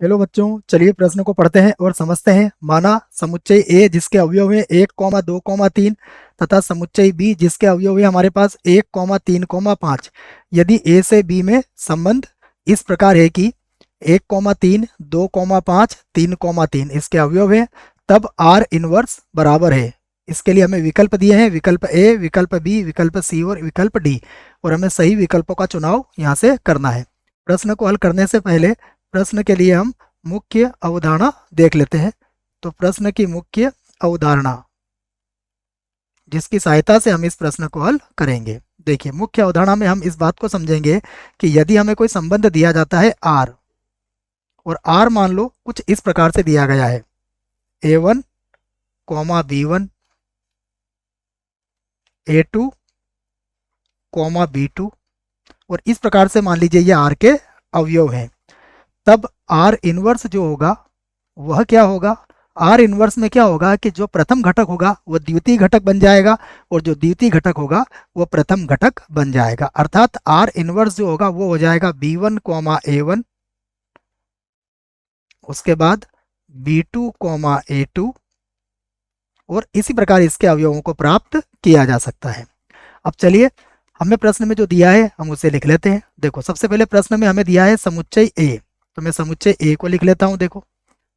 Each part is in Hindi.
हेलो बच्चों, चलिए प्रश्न को पढ़ते हैं और समझते हैं। माना समुच्चय ए जिसके अवयव हैं 1, 2, 3 तथा समुच्चय बी जिसके अवयव है हमारे पास 1, 3, 5। यदि ए से बी में संबंध इस प्रकार है कि 1, 3, 2, 5, 3, 3 इसके अवयव है, तब आर इनवर्स बराबर है। इसके लिए हमें विकल्प दिए हैं, विकल्प ए, विकल्प बी, विकल्प सी और विकल्प डी। और हमें सही विकल्पों का चुनाव यहाँ से करना है। प्रश्न को हल करने से पहले प्रश्न के लिए हम मुख्य अवधारणा देख लेते हैं। तो प्रश्न की मुख्य अवधारणा जिसकी सहायता से हम इस प्रश्न को हल करेंगे। देखिए, मुख्य अवधारणा में हम इस बात को समझेंगे कि यदि हमें कोई संबंध दिया जाता है आर, और आर मान लो कुछ इस प्रकार से दिया गया है A1, B1, A2, B2, और इस प्रकार से मान लीजिए ये आर के अवयव हैं, तब आर इनवर्स जो होगा वह क्या होगा। आर इनवर्स में क्या होगा कि जो प्रथम घटक होगा वह द्वितीय घटक बन जाएगा, और जो द्वितीय घटक होगा वह प्रथम घटक बन जाएगा। अर्थात आर इनवर्स जो होगा वो हो जाएगा B1, A1, उसके बाद B2, A2, और इसी प्रकार इसके अवयवों को प्राप्त किया जा सकता है। अब चलिए, हमें प्रश्न में जो दिया है हम उसे लिख लेते हैं। देखो, सबसे पहले प्रश्न में हमें दिया है समुच्चय ए, तो मैं समुच्चय ए को लिख लेता हूं। देखो,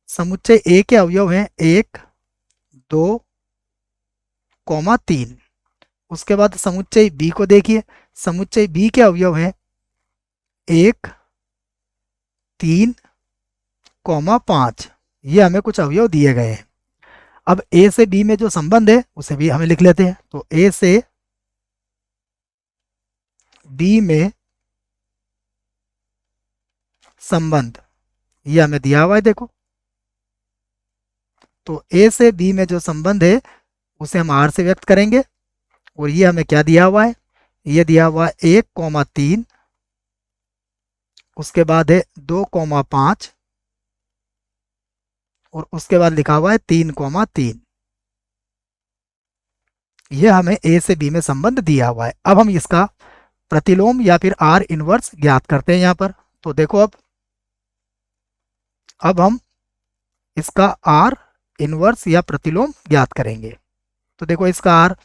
समुच्चय ए के अवयव हैं 1, 2, 3। उसके बाद समुच्चय बी को देखिए, समुच्चय बी के अवयव हैं 1, 3, 5। ये हमें कुछ अवयव दिए गए हैं। अब ए से बी में जो संबंध है उसे भी हमें लिख लेते हैं। तो ए से बी में संबंध ये हमें दिया हुआ है। देखो, तो ए से बी में जो संबंध है उसे हम आर से व्यक्त करेंगे, और ये हमें क्या दिया हुआ है, ये दिया हुआ है 1, 3, उसके बाद है 2, 5, और उसके बाद लिखा हुआ है 3, 3। यह हमें ए से बी में संबंध दिया हुआ है। अब हम इसका प्रतिलोम या फिर आर इनवर्स ज्ञात करते हैं यहाँ पर। तो देखो, अब हम इसका आर इनवर्स या प्रतिलोम ज्ञात करेंगे। तो देखो, इसका आर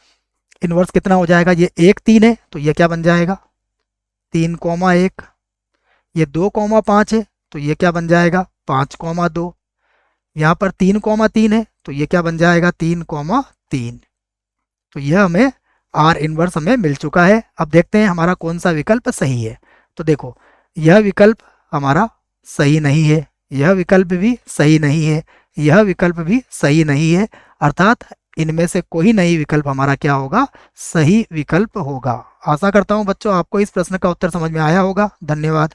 इनवर्स कितना हो जाएगा, ये 1, 3 है तो ये क्या बन जाएगा 3, 1। ये 2, 5 है तो ये क्या बन जाएगा 5, 2। यहाँ पर 3, 3 है तो ये क्या बन जाएगा 3, 3। तो यह हमें आर इनवर्स हमें मिल चुका है। अब देखते हैं हमारा कौन सा विकल्प सही है। तो देखो, यह विकल्प हमारा सही नहीं है, यह विकल्प भी सही नहीं है, यह विकल्प भी सही नहीं है। अर्थात इनमें से कोई नहीं विकल्प हमारा क्या होगा, सही विकल्प होगा। आशा करता हूँ बच्चों आपको इस प्रश्न का उत्तर समझ में आया होगा। धन्यवाद।